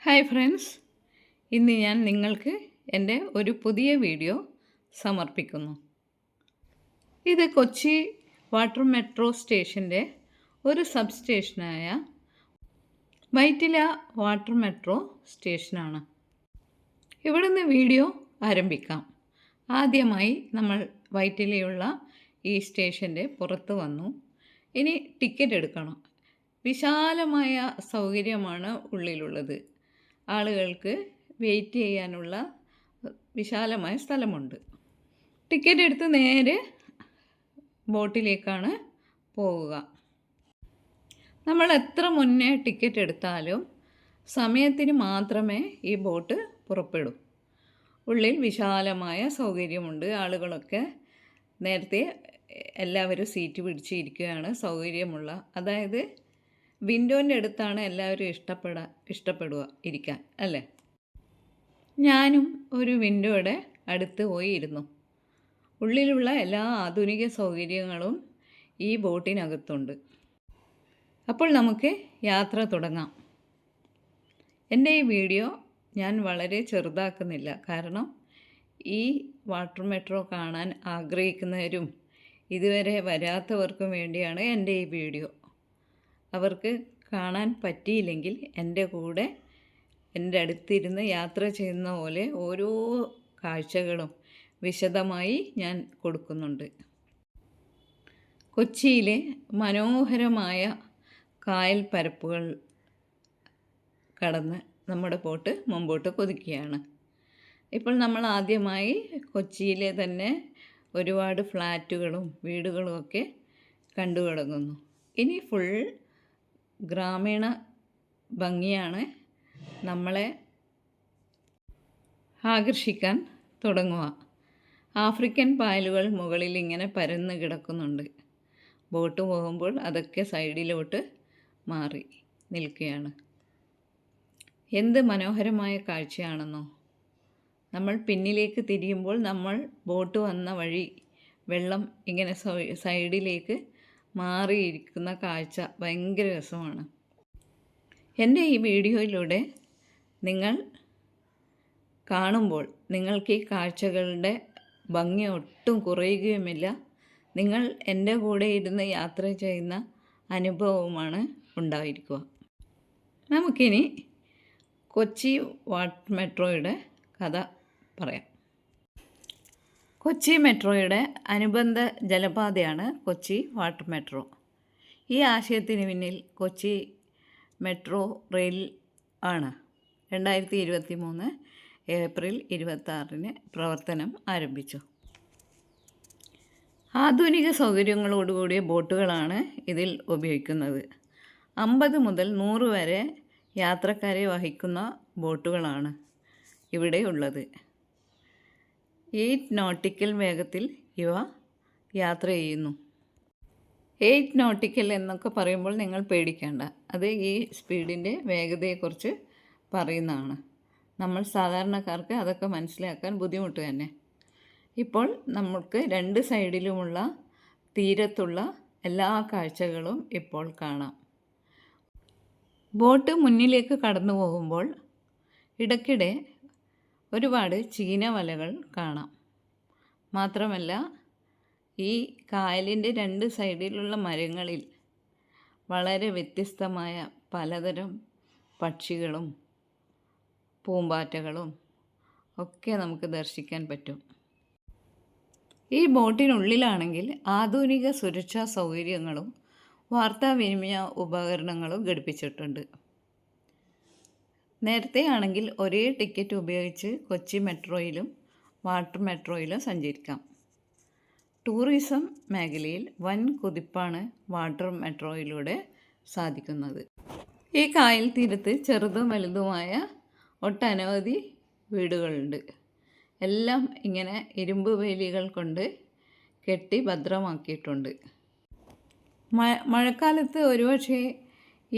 Hi friends, ഇന്ന് ഞാൻ നിങ്ങൾക്ക് എൻ്റെ ഒരു പുതിയ വീഡിയോ സമർപ്പിക്കുന്നു. ഇത് കൊച്ചി വാട്ടർ മെട്രോ സ്റ്റേഷൻ്റെ ഒരു സബ് സ്റ്റേഷനായ വൈറ്റില വാട്ടർ മെട്രോ സ്റ്റേഷനാണ്. ഇവിടുന്ന് വീഡിയോ ആരംഭിക്കാം. ആദ്യമായി നമ്മൾ വൈറ്റിലയുള്ള ഈ സ്റ്റേഷൻ്റെ പുറത്ത് വന്നു. ഇനി ടിക്കറ്റ് എടുക്കണം. വിശാലമായ സൗകര്യമാണ് ഉള്ളിലുള്ളത്. ആളുകൾക്ക് വെയിറ്റ് ചെയ്യാനുള്ള വിശാലമായ സ്ഥലമുണ്ട്. ടിക്കറ്റ് എടുത്ത് നേരെ ബോട്ടിലേക്കാണ് പോവുക. നമ്മൾ എത്ര മുന്നേ ടിക്കറ്റ് എടുത്താലും സമയത്തിന് മാത്രമേ ഈ ബോട്ട് പുറപ്പെടൂ. ഉള്ളിൽ വിശാലമായ സൗകര്യമുണ്ട്. ആളുകളൊക്കെ നേരത്തെ എല്ലാവരും സീറ്റ് പിടിച്ചിരിക്കുകയാണ്. സൗകര്യമുള്ള, അതായത് വിൻഡോൻ്റെ അടുത്താണ് എല്ലാവരും ഇഷ്ടപ്പെടുക ഇരിക്കാൻ, അല്ലേ? ഞാനും ഒരു വിൻഡോയുടെ അടുത്ത് പോയി ഇരുന്നു. ഉള്ളിലുള്ള എല്ലാ ആധുനിക സൗകര്യങ്ങളും ഈ ബോട്ടിനകത്തുണ്ട്. അപ്പോൾ നമുക്ക് യാത്ര തുടങ്ങാം. എൻ്റെ ഈ വീഡിയോ ഞാൻ വളരെ ചെറുതാക്കുന്നില്ല, കാരണം ഈ വാട്ടർ മെട്രോ കാണാൻ ആഗ്രഹിക്കുന്നവരും ഇതുവരെ വരാത്തവർക്കും വേണ്ടിയാണ് എൻ്റെ ഈ വീഡിയോ. അവർക്ക് കാണാൻ പറ്റിയില്ലെങ്കിൽ എൻ്റെ കൂടെ എൻ്റെ അടുത്തിരുന്ന് യാത്ര ചെയ്യുന്ന പോലെ ഓരോ കാഴ്ചകളും വിശദമായി ഞാൻ കൊടുക്കുന്നുണ്ട്. കൊച്ചിയിലെ മനോഹരമായ കായൽ പരപ്പുകൾ കടന്ന് നമ്മുടെ ബോട്ട് മുമ്പോട്ട് കുതിക്കുകയാണ്. ഇപ്പോൾ നമ്മൾ ആദ്യമായി കൊച്ചിയിലെ തന്നെ ഒരുപാട് ഫ്ലാറ്റുകളും വീടുകളും ഒക്കെ കണ്ടു തുടങ്ങുന്നു. ഇനി ഫുൾ ഗ്രാമീണ ഭംഗിയാണ് നമ്മളെ ആകർഷിക്കാൻ തുടങ്ങുക. ആഫ്രിക്കൻ പായലുകൾ മുകളിൽ ഇങ്ങനെ പരന്ന് കിടക്കുന്നുണ്ട്. ബോട്ട് പോകുമ്പോൾ അതൊക്കെ സൈഡിലോട്ട് മാറി നിൽക്കുകയാണ്. എന്ത് മനോഹരമായ കാഴ്ചയാണെന്നോ. നമ്മൾ പിന്നിലേക്ക് തിരിയുമ്പോൾ നമ്മൾ ബോട്ട് വന്ന വഴി വെള്ളം ഇങ്ങനെ സൈഡിലേക്ക് മാറിയിരിക്കുന്ന കാഴ്ച ഭയങ്കര രസമാണ്. എൻ്റെ ഈ വീഡിയോയിലൂടെ നിങ്ങൾ കാണുമ്പോൾ നിങ്ങൾക്ക് ഈ കാഴ്ചകളുടെ ഭംഗി ഒട്ടും കുറയുകയുമില്ല. നിങ്ങൾ എൻ്റെ കൂടെ ഇരുന്ന് യാത്ര ചെയ്യുന്ന അനുഭവമാണ് ഉണ്ടായിരിക്കുക. നമുക്കിനി കൊച്ചി വാട്ടർ മെട്രോയുടെ കഥ പറയാം. കൊച്ചി മെട്രോയുടെ അനുബന്ധ ജലപാതയാണ് കൊച്ചി വാട്ടർ മെട്രോ. ഈ ആശയത്തിന് പിന്നിൽ കൊച്ചി മെട്രോ റെയിൽ ആണ്. 2023 ഏപ്രിൽ 26 പ്രവർത്തനം ആരംഭിച്ചു. ആധുനിക സൗകര്യങ്ങളോടുകൂടിയ ബോട്ടുകളാണ് ഇതിൽ ഉപയോഗിക്കുന്നത്. 50 മുതൽ 100 വരെ യാത്രക്കാരെ വഹിക്കുന്ന ബോട്ടുകളാണ് ഇവിടെ ഉള്ളത്. 8 നോട്ടിക്കൽ വേഗത്തിൽ ഇവ യാത്ര ചെയ്യുന്നു. 8 നോട്ടിക്കൽ എന്നൊക്കെ പറയുമ്പോൾ നിങ്ങൾ പേടിക്കേണ്ട, അത് ഈ സ്പീഡിൻ്റെ വേഗതയെക്കുറിച്ച് പറയുന്നതാണ്. നമ്മൾ സാധാരണക്കാർക്ക് അതൊക്കെ മനസ്സിലാക്കാൻ ബുദ്ധിമുട്ട് തന്നെ. ഇപ്പോൾ നമുക്ക് 2 സൈഡിലുമുള്ള തീരത്തുള്ള എല്ലാ കാഴ്ചകളും ഇപ്പോൾ കാണാം. ബോട്ട് മുന്നിലേക്ക് കടന്നു പോകുമ്പോൾ ഇടയ്ക്കിടെ ഒരുപാട് ചീനവലകൾ കാണാം. മാത്രമല്ല, ഈ കായലിൻ്റെ 2 സൈഡിലുള്ള മരങ്ങളിൽ വളരെ വ്യത്യസ്തമായ പലതരം പക്ഷികളും പൂമ്പാറ്റകളും ഒക്കെ നമുക്ക് ദർശിക്കാൻ പറ്റും. ഈ ബോട്ടിനുള്ളിലാണെങ്കിൽ ആധുനിക സുരക്ഷാ സൗകര്യങ്ങളും വാർത്താവിനിമയ ഉപകരണങ്ങളും ഘടിപ്പിച്ചിട്ടുണ്ട്. നേരത്തെ ആണെങ്കിൽ ഒരേ ടിക്കറ്റ് ഉപയോഗിച്ച് കൊച്ചി മെട്രോയിലും വാട്ടർ മെട്രോയിലും സഞ്ചരിക്കാം. ടൂറിസം മേഖലയിൽ വൻ കുതിപ്പാണ് വാട്ടർ മെട്രോയിലൂടെ സാധിക്കുന്നത്. ഈ കായൽ തീരത്ത് ചെറുതും വലുതുമായ ഒട്ടനവധി വീടുകളുണ്ട്. എല്ലാം ഇങ്ങനെ ഇരുമ്പ് വേലികൾ കൊണ്ട് കെട്ടി ഭദ്രമാക്കിയിട്ടുണ്ട്. മഴക്കാലത്ത് ഒരുപക്ഷെ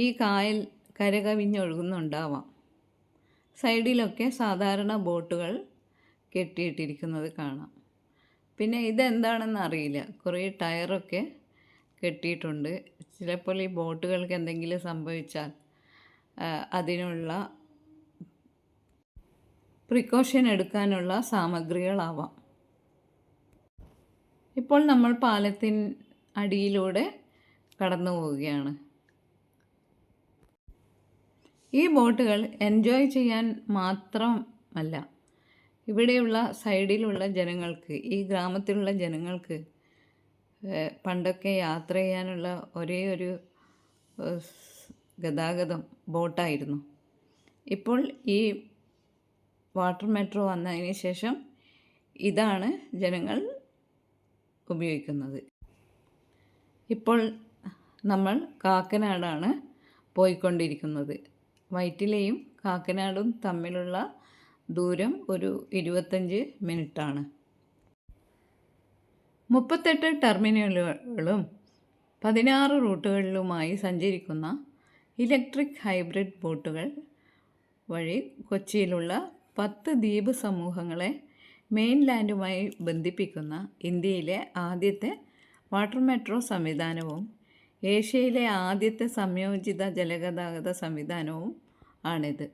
ഈ കായൽ കരകവിഞ്ഞൊഴുകുന്നുണ്ടാവാം. സൈഡിലൊക്കെ സാധാരണ ബോട്ടുകൾ കെട്ടിയിട്ടിരിക്കുന്നത് കാണാം. പിന്നെ ഇതെന്താണെന്ന് അറിയില്ല, കുറേ ടയറൊക്കെ കെട്ടിയിട്ടുണ്ട്. ചിലപ്പോൾ ഈ ബോട്ടുകൾക്ക് എന്തെങ്കിലും സംഭവിച്ചാൽ അതിനുള്ള പ്രിക്കോഷൻ എടുക്കാനുള്ള സാമഗ്രികളാവാം. ഇപ്പോൾ നമ്മൾ പാലത്തിൻ അടിയിലൂടെ കടന്നു പോവുകയാണ്. ഈ ബോട്ടുകൾ എൻജോയ് ചെയ്യാൻ മാത്രമല്ല, ഇവിടെയുള്ള സൈഡിലുള്ള ജനങ്ങൾക്ക്, ഈ ഗ്രാമത്തിലുള്ള ജനങ്ങൾക്ക് പണ്ടൊക്കെ യാത്ര ചെയ്യാനുള്ള ഒരേ ഒരു ഗതാഗതം ബോട്ടായിരുന്നു. ഇപ്പോൾ ഈ വാട്ടർ മെട്രോ വന്നതിന് ശേഷം ഇതാണ് ജനങ്ങൾ ഉപയോഗിക്കുന്നത്. ഇപ്പോൾ നമ്മൾ കാക്കനാടാണ് പോയിക്കൊണ്ടിരിക്കുന്നത്. വൈറ്റിലയും കാക്കനാടും തമ്മിലുള്ള ദൂരം ഒരു 25 മിനിറ്റാണ്. 38 ടെർമിനലുകളും 16 റൂട്ടുകളിലുമായി സഞ്ചരിക്കുന്ന ഇലക്ട്രിക് ഹൈബ്രിഡ് ബോട്ടുകൾ വഴി കൊച്ചിയിലുള്ള 10 ദ്വീപ് സമൂഹങ്ങളെ മെയിൻലാൻഡുമായി ബന്ധിപ്പിക്കുന്ന ഇന്ത്യയിലെ ആദ്യത്തെ വാട്ടർ മെട്രോ സംവിധാനവും ഏഷ്യയിലെ ആദ്യത്തെ സംയോജിത ജലഗതാഗത സംവിധാനവും ആണിത്.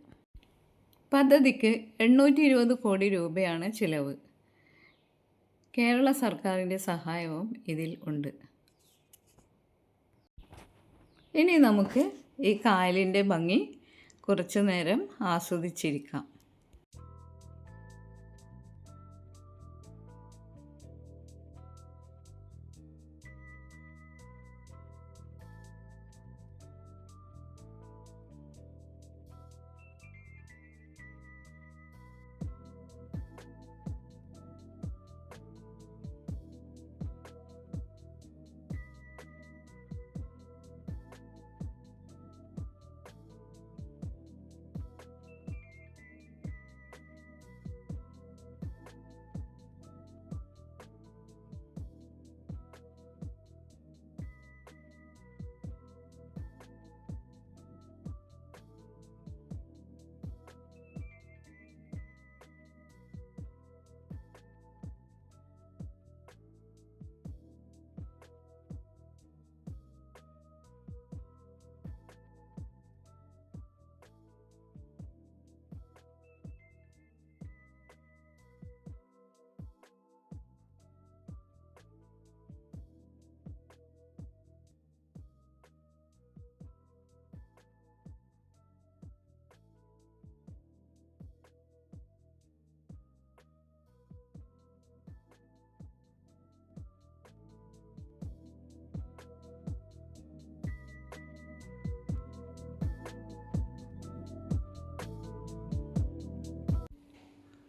പദ്ധതിക്ക് 820 കോടി രൂപയാണ് ചിലവ്. കേരള സർക്കാരിൻ്റെ സഹായവും ഇതിൽ ഉണ്ട്. ഇനി നമുക്ക് ഈ കായലിൻ്റെ ഭംഗി കുറച്ചു നേരം ആസ്വദിച്ചിരിക്കാം.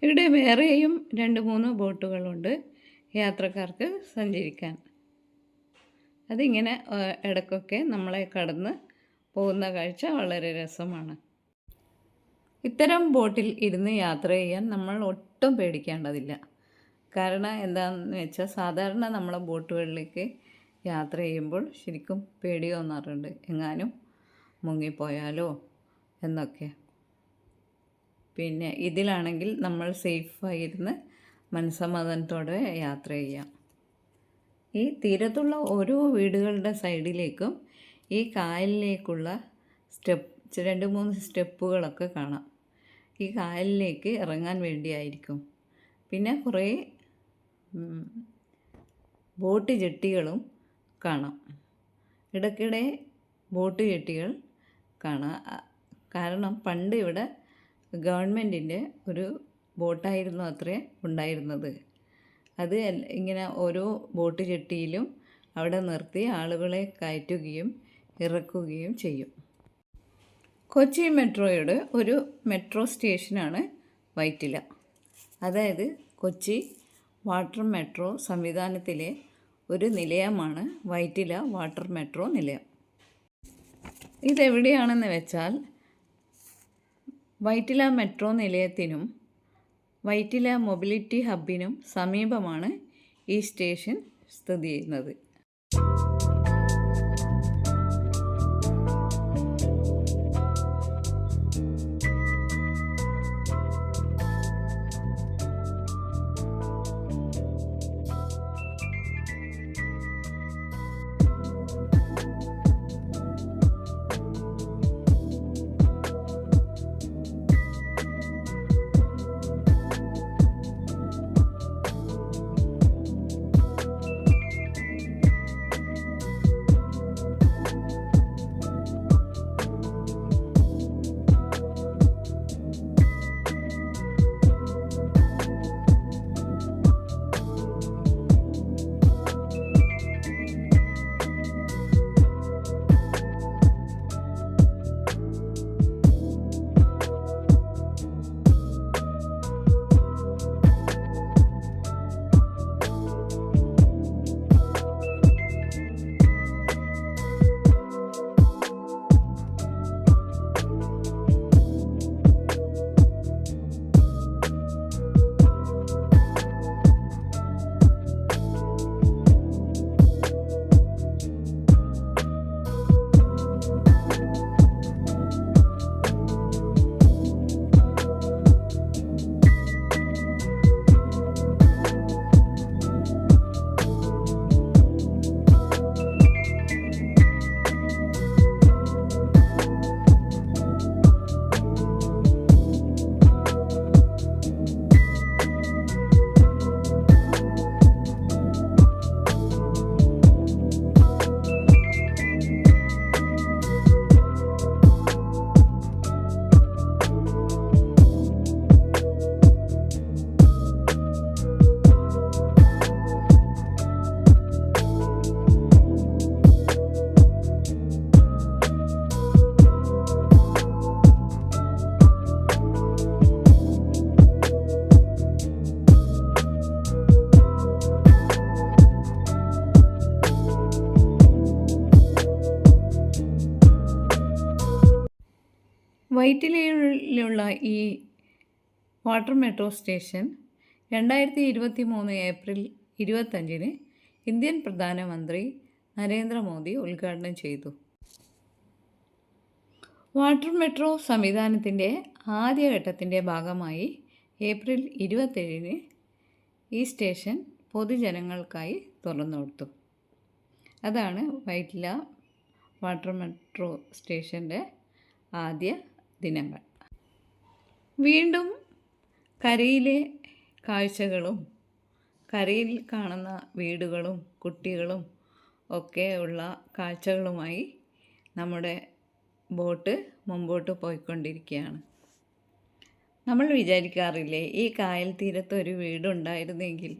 ഇവിടെ വേറെയും 2-3 ബോട്ടുകളുണ്ട് യാത്രക്കാർക്ക് സഞ്ചരിക്കാൻ. അതിങ്ങനെ ഇടയ്ക്കൊക്കെ നമ്മളെ കടന്ന് പോകുന്ന കാഴ്ച വളരെ രസമാണ്. ഇത്തരം ബോട്ടിൽ ഇരുന്ന് യാത്ര ചെയ്യാൻ നമ്മൾ ഒട്ടും പേടിക്കേണ്ടതില്ല. കാരണം എന്താണെന്ന് വെച്ചാൽ സാധാരണ നമ്മളെ ബോട്ടുകളിലേക്ക് യാത്ര ചെയ്യുമ്പോൾ ശരിക്കും പേടി തോന്നാറുണ്ട്, എങ്ങാനും മുങ്ങിപ്പോയാലോ എന്നൊക്കെ. പിന്നെ ഇതിലാണെങ്കിൽ നമ്മൾ സേഫായിരുന്ന് മനസ്സമാധാനത്തോടെ യാത്ര ചെയ്യാം. ഈ തീരത്തുള്ള ഓരോ വീടുകളുടെ സൈഡിലേക്കും ഈ കായലിലേക്കുള്ള 2-3 സ്റ്റെപ്പുകളൊക്കെ കാണാം. ഈ കായലിലേക്ക് ഇറങ്ങാൻ വേണ്ടിയായിരിക്കും. പിന്നെ കുറേ ബോട്ട് ജെട്ടികളും കാണാം. ഇടയ്ക്കിടെ ബോട്ട് ജെട്ടികൾ കാണാം. കാരണം പണ്ട് ഇവിടെ ഗവൺമെൻറ്റിൻ്റെ ഒരു ബോട്ടായിരുന്നു അത്രേ ഉണ്ടായിരുന്നത്. അത് ഇങ്ങനെ ഓരോ ബോട്ട് ജെട്ടിയിലും അവിടെ നിർത്തി ആളുകളെ കയറ്റുകയും ഇറക്കുകയും ചെയ്യും. കൊച്ചി മെട്രോയുടെ ഒരു മെട്രോ സ്റ്റേഷനാണ് വൈറ്റില. അതായത് കൊച്ചി വാട്ടർ മെട്രോ സംവിധാനത്തിലെ ഒരു നിലയമാണ് വൈറ്റില വാട്ടർ മെട്രോ നിലയം. ഇതെവിടെയാണെന്ന് വെച്ചാൽ വൈറ്റില മെട്രോ നിലയത്തിനും വൈറ്റില മൊബിലിറ്റി ഹബിനും സമീപമാണ് ഈ സ്റ്റേഷൻ സ്ഥിതി ചെയ്യുന്നത്. വൈറ്റിലയിലുള്ള ഈ water metro station 2023 April 25 Indian പ്രധാനമന്ത്രി നരേന്ദ്രമോദി ഉദ്ഘാടനം ചെയ്തു. വാട്ടർ മെട്രോ സംവിധാനത്തിൻ്റെ ആദ്യഘട്ടത്തിൻ്റെ ഭാഗമായി ഏപ്രിൽ 27 ഈ സ്റ്റേഷൻ പൊതുജനങ്ങൾക്കായി തുറന്നുകൊടുത്തു. അതാണ് വൈറ്റില വാട്ടർ മെട്രോ സ്റ്റേഷൻ്റെ ആദ്യ ദിനങ്ങൾ. വീണ്ടും കരയിലെ കാഴ്ചകളും കരയിൽ കാണുന്ന വീടുകളും കുട്ടികളും ഒക്കെ ഉള്ള കാഴ്ചകളുമായി നമ്മുടെ ബോട്ട് മുമ്പോട്ട് പോയിക്കൊണ്ടിരിക്കുകയാണ്. നമ്മൾ വിചാരിക്കാറില്ലേ, ഈ കായൽ തീരത്ത് ഒരു വീടുണ്ടായിരുന്നെങ്കിൽ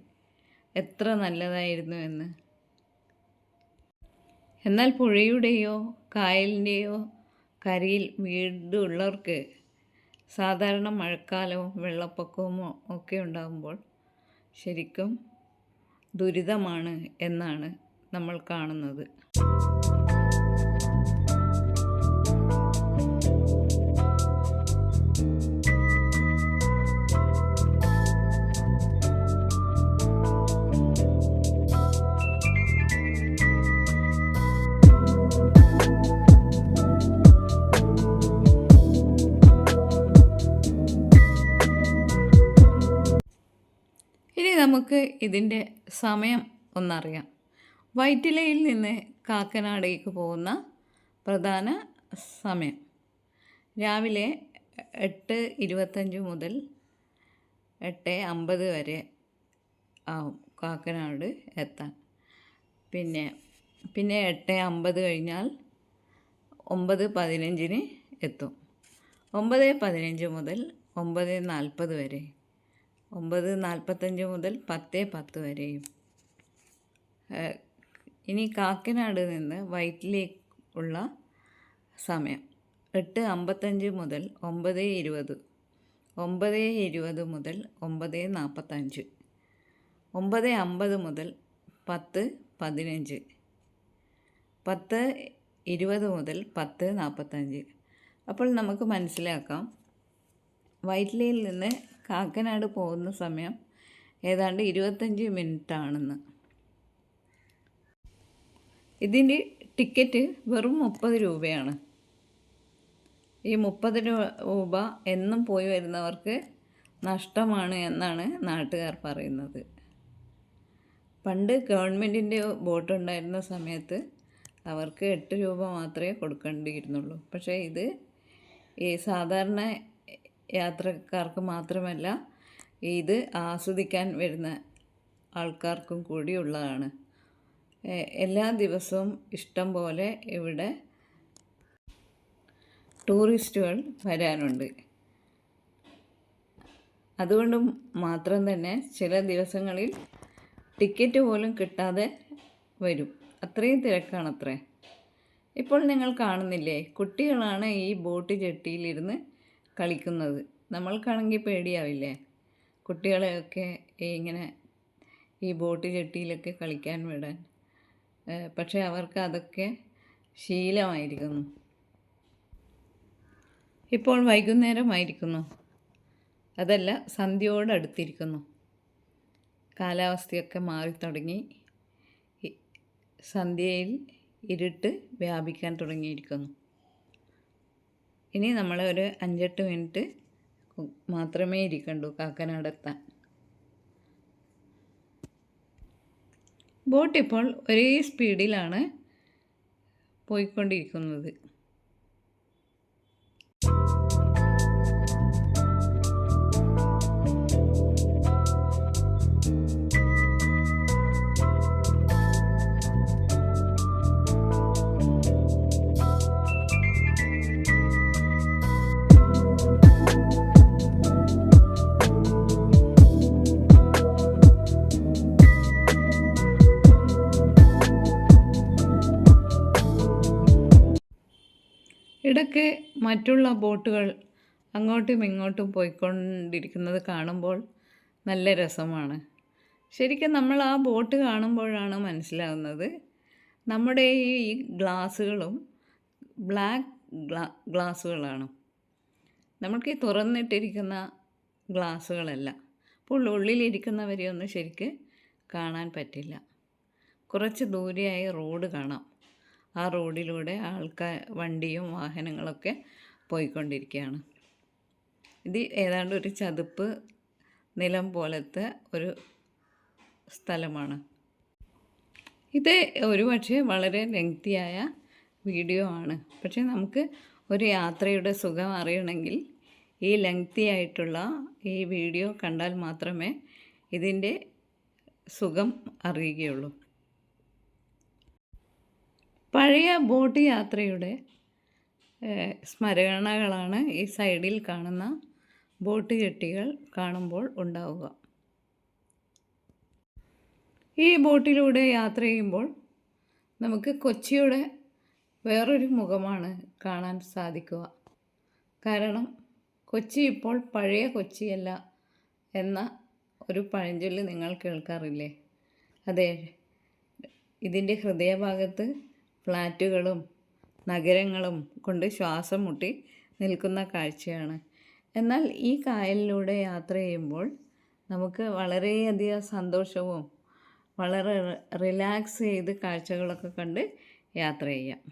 എത്ര നല്ലതായിരുന്നു എന്ന്. എന്നാൽ പുഴയുടെയോ കായലിൻ്റെയോ കരയിൽ വീടുള്ളവർക്ക് സാധാരണ മഴക്കാലവും വെള്ളപ്പൊക്കവും ഒക്കെ ഉണ്ടാകുമ്പോൾ ശരിക്കും ദുരിതമാണ് എന്നാണ് നമ്മൾ കാണുന്നത്. ഇനി നമുക്ക് ഇതിൻ്റെ സമയം ഒന്നറിയാം. വൈറ്റിലയിൽ നിന്ന് കാക്കനാടേക്ക് പോകുന്ന പ്രധാന സമയം രാവിലെ 8:25 മുതൽ 8:50 വരെ ആവും കാക്കനാട് എത്താൻ. പിന്നെ 8:50 കഴിഞ്ഞാൽ 9:15 എത്തും. 9:15 മുതൽ 9:40 വരെ, 9:45 മുതൽ 10:10 വരെയും. ഇനി കാക്കനാട് നിന്ന് വൈറ്റിലേക്കുള്ള സമയം 8:55 മുതൽ 9:20, 9:20 മുതൽ 9:45, 9:50 മുതൽ 10:15, 10:20 മുതൽ 10:45. അപ്പോൾ നമുക്ക് മനസ്സിലാക്കാം വൈറ്റിലയിൽ നിന്ന് കാക്കനാട് പോകുന്ന സമയം ഏതാണ്ട് 25 മിനിറ്റാണെന്ന്. ഇതിൻ്റെ ടിക്കറ്റ് വെറും 30 രൂപയാണ്. ഈ 30 രൂപ എന്നും പോയി വരുന്നവർക്ക് നഷ്ടമാണ് എന്നാണ് നാട്ടുകാർ പറയുന്നത്. പണ്ട് ഗവൺമെൻറ്റിൻ്റെ ബോട്ട് ഉണ്ടായിരുന്ന സമയത്ത് അവർക്ക് 8 രൂപ മാത്രമേ കൊടുക്കേണ്ടിയിരുന്നുള്ളൂ. പക്ഷേ ഇത് ഈ സാധാരണ യാത്രക്കാർക്ക് മാത്രമല്ല, ഇത് ആസ്വദിക്കാൻ വരുന്ന ആൾക്കാർക്കും കൂടി ഉള്ളതാണ്. എല്ലാ ദിവസവും ഇഷ്ടം പോലെ ഇവിടെ ടൂറിസ്റ്റുകൾ വരാനുണ്ട്. അതുകൊണ്ട് മാത്രം തന്നെ ചില ദിവസങ്ങളിൽ ടിക്കറ്റ് പോലും കിട്ടാതെ വരും. അത്രയും തിരക്കാണത്രേ. ഇപ്പോൾ നിങ്ങൾ കാണുന്നില്ലേ, കുട്ടികളാണ് ഈ ബോട്ട് ജെട്ടിയിലിരുന്ന് കളിക്കുന്നത്. നമ്മൾക്കാണെങ്കിൽ പേടിയാവില്ലേ കുട്ടികളെയൊക്കെ ഇങ്ങനെ ഈ ബോട്ട് ജെട്ടിയിലൊക്കെ കളിക്കാൻ വിടാൻ. പക്ഷേ അവർക്ക് അതൊക്കെ ശീലമായിരിക്കുന്നു. ഇപ്പോൾ വൈകുന്നേരമായിരിക്കുന്നു, അതല്ല സന്ധ്യയോടടുത്തിരിക്കുന്നു. കാലാവസ്ഥയൊക്കെ മാറിത്തുടങ്ങി. സന്ധ്യയിൽ ഇരുട്ട് വ്യാപിക്കാൻ തുടങ്ങിയിരിക്കുന്നു. ഇനി നമ്മൾ ഒരു 5-8 മിനിറ്റ് മാത്രമേ ഇരിക്കണ്ടൂ കാക്കനാടെത്താൻ. ബോട്ട് ഇപ്പോൾ ഒരേ സ്പീഡിലാണ് പോയിക്കൊണ്ടിരിക്കുന്നത്. ഇടയ്ക്ക് മറ്റുള്ള ബോട്ടുകൾ അങ്ങോട്ടും ഇങ്ങോട്ടും പോയിക്കൊണ്ടിരിക്കുന്നത് കാണുമ്പോൾ നല്ല രസമാണ്. ശരിക്കും നമ്മൾ ആ ബോട്ട് കാണുമ്പോഴാണ് മനസ്സിലാകുന്നത് നമ്മുടെ ഈ ഗ്ലാസ്സുകളും ബ്ലാക്ക് ഗ്ലാസ്സുകളാണ്. നമുക്ക് ഈ തുറന്നിട്ടിരിക്കുന്ന ഗ്ലാസ്സുകളല്ല, അപ്പോൾ ഉള്ളിലിരിക്കുന്നവരെ ഒന്നും ശരിക്ക് കാണാൻ പറ്റില്ല. കുറച്ച് ദൂരെയായി റോഡ് കാണാം. ആ റോഡിലൂടെ വണ്ടിയും വാഹനങ്ങളൊക്കെ പോയിക്കൊണ്ടിരിക്കുകയാണ്. ഇത് ഏതാണ്ട് ഒരു ചതുപ്പ് നിലം പോലത്തെ ഒരു സ്ഥലമാണ്. ഇത് ഒരുപക്ഷെ വളരെ ലെങ്തിയായ വീഡിയോ ആണ്. പക്ഷേ നമുക്ക് ഒരു യാത്രയുടെ സുഖം അറിയണമെങ്കിൽ ഈ ലെങ്തി ആയിട്ടുള്ള ഈ വീഡിയോ കണ്ടാൽ മാത്രമേ ഇതിൻ്റെ സുഖം അറിയുകയുള്ളൂ. പഴയ ബോട്ട് യാത്രയുടെ സ്മരണകളാണ് ഈ സൈഡിൽ കാണുന്ന ബോട്ട് കെട്ടികൾ കാണുമ്പോൾ ഉണ്ടാവുക. ഈ ബോട്ടിലൂടെ യാത്ര ചെയ്യുമ്പോൾ നമുക്ക് കൊച്ചിയുടെ വേറൊരു മുഖമാണ് കാണാൻ സാധിക്കുക. കാരണം കൊച്ചി ഇപ്പോൾ പഴയ കൊച്ചിയല്ല എന്ന ഒരു പഴഞ്ചൊല്ല് നിങ്ങൾ കേൾക്കാറില്ലേ? അതെ, ഇതിൻ്റെ ഹൃദയഭാഗത്ത് ഫ്ലാറ്റുകളും നഗരങ്ങളും കൊണ്ട് ശ്വാസം മുട്ടി നിൽക്കുന്ന കാഴ്ചയാണ്. എന്നാൽ ഈ കായലിലൂടെ യാത്ര ചെയ്യുമ്പോൾ നമുക്ക് വളരെയധികം സന്തോഷവും വളരെ റിലാക്സ് ചെയ്ത് കാഴ്ചകളൊക്കെ കണ്ട് യാത്ര ചെയ്യാം.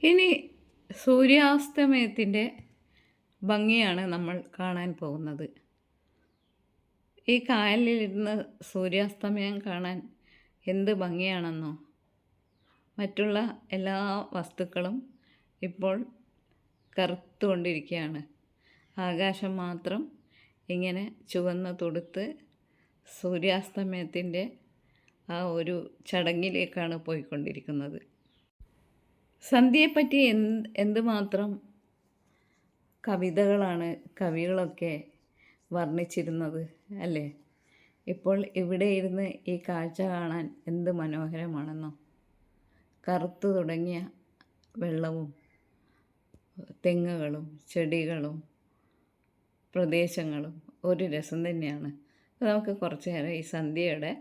ഇനി സൂര്യാസ്തമയത്തിൻ്റെ ഭംഗിയാണ് നമ്മൾ കാണാൻ പോകുന്നത്. ഈ കായലിലിരുന്ന് സൂര്യാസ്തമയം കാണാൻ എന്ത് ഭംഗിയാണെന്നോ. മറ്റുള്ള എല്ലാ വസ്തുക്കളും ഇപ്പോൾ കറുത്തുകൊണ്ടിരിക്കുകയാണ്. ആകാശം മാത്രം ഇങ്ങനെ ചുവന്ന് തുടുത്ത് സൂര്യാസ്തമയത്തിൻ്റെ ആ ഒരു ചടങ്ങിലേക്കാണ് പോയിക്കൊണ്ടിരിക്കുന്നത്. സന്ധ്യയെപ്പറ്റി എന്തുമാത്രം കവിതകളാണ് കവികളൊക്കെ വർണ്ണിച്ചിരുന്നത് അല്ലേ? ഇപ്പോൾ ഇവിടെ ഇരുന്ന് ഈ കാഴ്ച കാണാൻ എന്ത് മനോഹരമാണെന്നോ. കറുത്തു തുടങ്ങിയ വെള്ളവും തെങ്ങുകളും ചെടികളും പ്രദേശങ്ങളും ഒരു രസം തന്നെയാണ്. നമുക്ക് കുറച്ച് നേരം ഈ സന്ധ്യയുടെ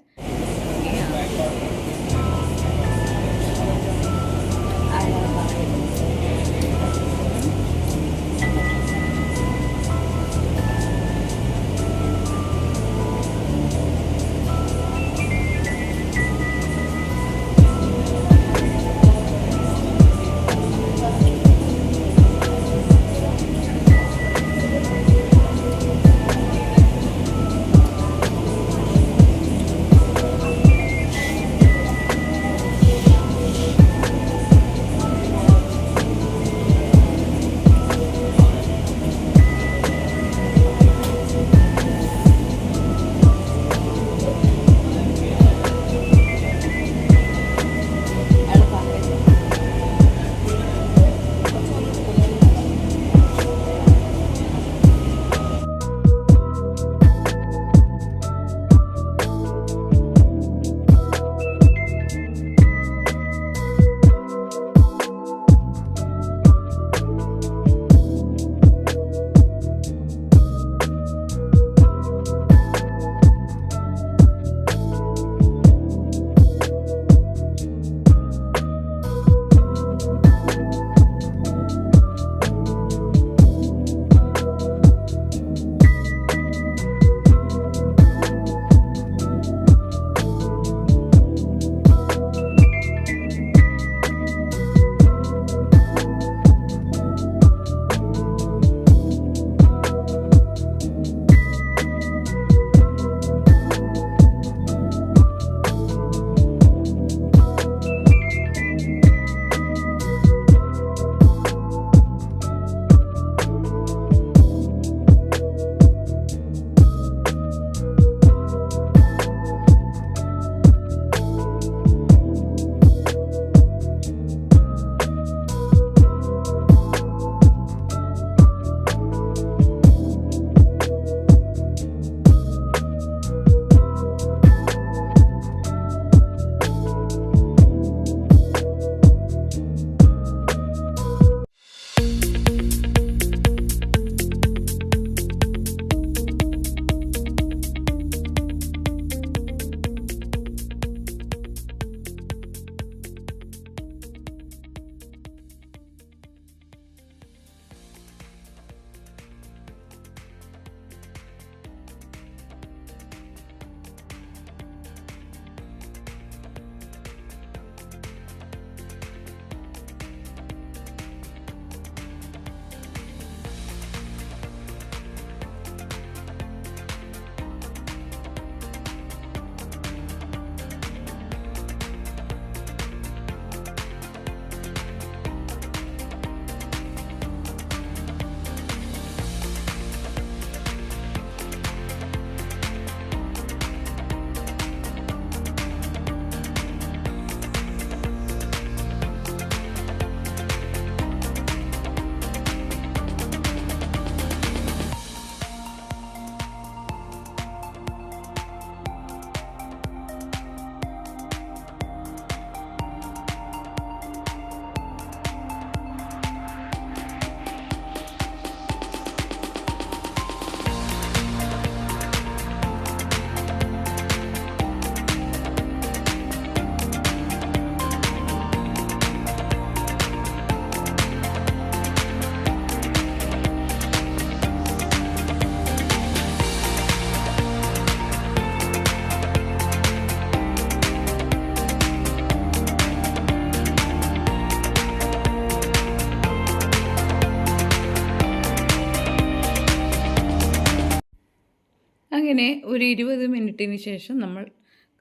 അങ്ങനെ ഒരു 20 മിനിറ്റിന് ശേഷം നമ്മൾ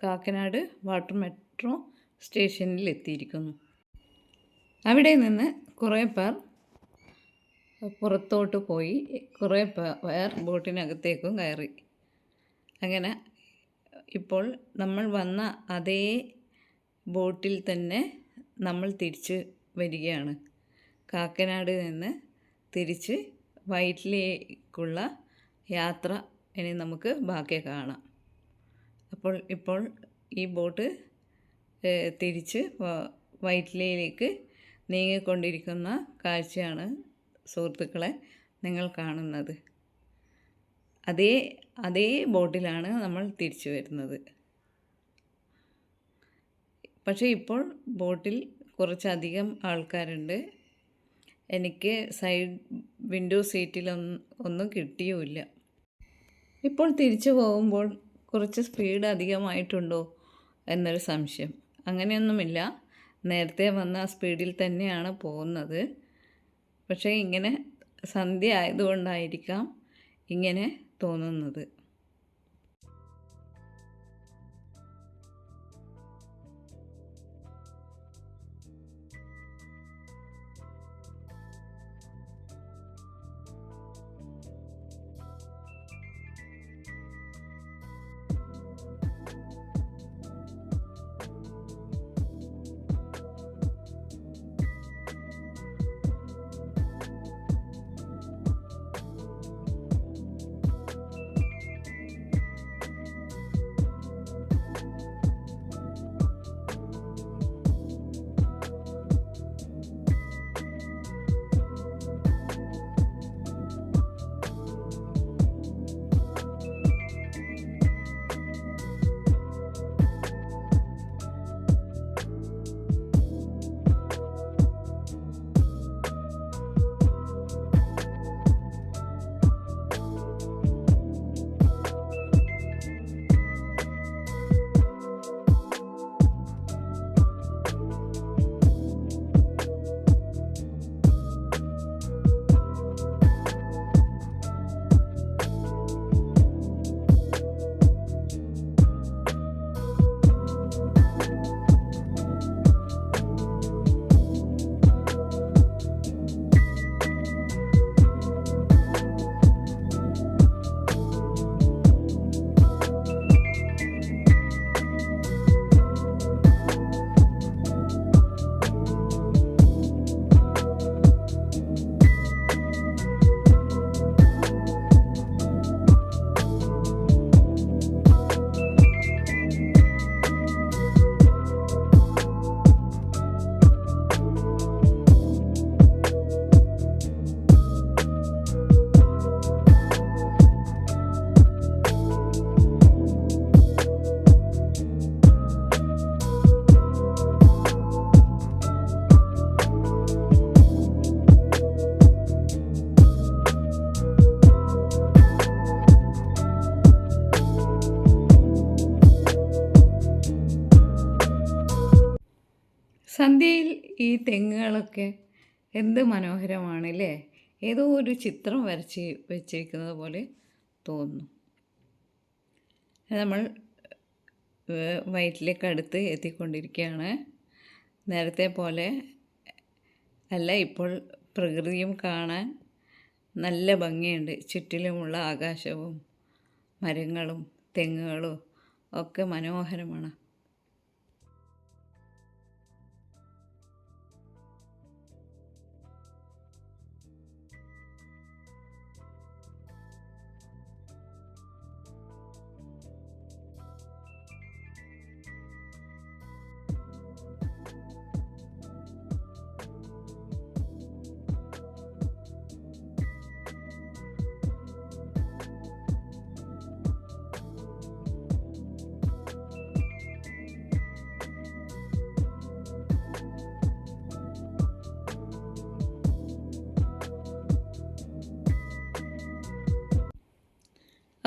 കാക്കനാട് വാട്ടർ മെട്രോ സ്റ്റേഷനിൽ എത്തിയിരിക്കുന്നു. അവിടെ നിന്ന് കുറേ പേർ പുറത്തോട്ട് പോയി, കുറേ പേർ ബോട്ടിനകത്തേക്കും കയറി. അങ്ങനെ ഇപ്പോൾ നമ്മൾ വന്ന അതേ ബോട്ടിൽ തന്നെ നമ്മൾ തിരിച്ച് വരികയാണ്. കാക്കനാട് നിന്ന് തിരിച്ച് വൈറ്റിലേക്കുള്ള യാത്ര ഇനി നമുക്ക് ബാക്കി കാണാം. ഇപ്പോൾ ഈ ബോട്ട് തിരിച്ച് വൈറ്റിലയിലേക്ക് നീങ്ങിക്കൊണ്ടിരിക്കുന്ന കാഴ്ചയാണ് സുഹൃത്തുക്കളെ നിങ്ങൾ കാണുന്നത്. അതേ ബോട്ടിലാണ് നമ്മൾ തിരിച്ചു വരുന്നത്. പക്ഷേ ഇപ്പോൾ ബോട്ടിൽ കുറച്ചധികം ആൾക്കാരുണ്ട്. എനിക്ക് സൈഡ് വിൻഡോ സീറ്റിലൊന്നും കിട്ടിയുമില്ല. ഇപ്പോൾ തിരിച്ചു പോകുമ്പോൾ കുറച്ച് സ്പീഡ് അധികമായിട്ടുണ്ടോ എന്നൊരു സംശയം. അങ്ങനെയൊന്നുമില്ല, നേരത്തെ വന്ന സ്പീഡിൽ തന്നെയാണ് പോകുന്നത്. പക്ഷേ ഇങ്ങനെ സന്ധ്യ ആയതുകൊണ്ടായിരിക്കാം ഇങ്ങനെ തോന്നുന്നത്. സന്ധ്യയിൽ ഈ തെങ്ങുകളൊക്കെ എന്ത് മനോഹരമാണല്ലേ. ഏതോ ഒരു ചിത്രം വരച്ച് വെച്ചിരിക്കുന്നത് പോലെ തോന്നുന്നു. നമ്മൾ വയറ്റിലേക്ക് അടുത്ത് എത്തിക്കൊണ്ടിരിക്കുകയാണ്. നേരത്തെ പോലെ അല്ല, ഇപ്പോൾ പ്രകൃതിയും കാണാൻ നല്ല ഭംഗിയുണ്ട്. ചുറ്റിലുമുള്ള ആകാശവും മരങ്ങളും തെങ്ങുകളും ഒക്കെ മനോഹരമാണ്.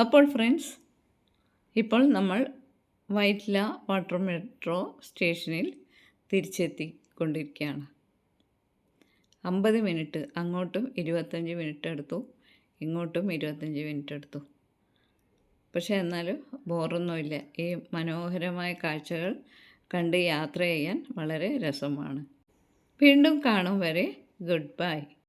അപ്പോൾ ഫ്രണ്ട്സ്, ഇപ്പോൾ നമ്മൾ വൈറ്റില വാട്ടർ മെട്രോ സ്റ്റേഷനിൽ തിരിച്ചെത്തിക്കൊണ്ടിരിക്കുകയാണ്. 50 മിനിറ്റ്, അങ്ങോട്ടും 25 മിനിറ്റ് എടുത്തു, ഇങ്ങോട്ടും 25 മിനിറ്റ് എടുത്തു. പക്ഷേ എന്നാലും ബോറൊന്നുമില്ല. ഈ മനോഹരമായ കാഴ്ചകൾ കണ്ട് യാത്ര ചെയ്യാൻ വളരെ രസമാണ്. വീണ്ടും കാണും വരെ ഗുഡ് ബൈ.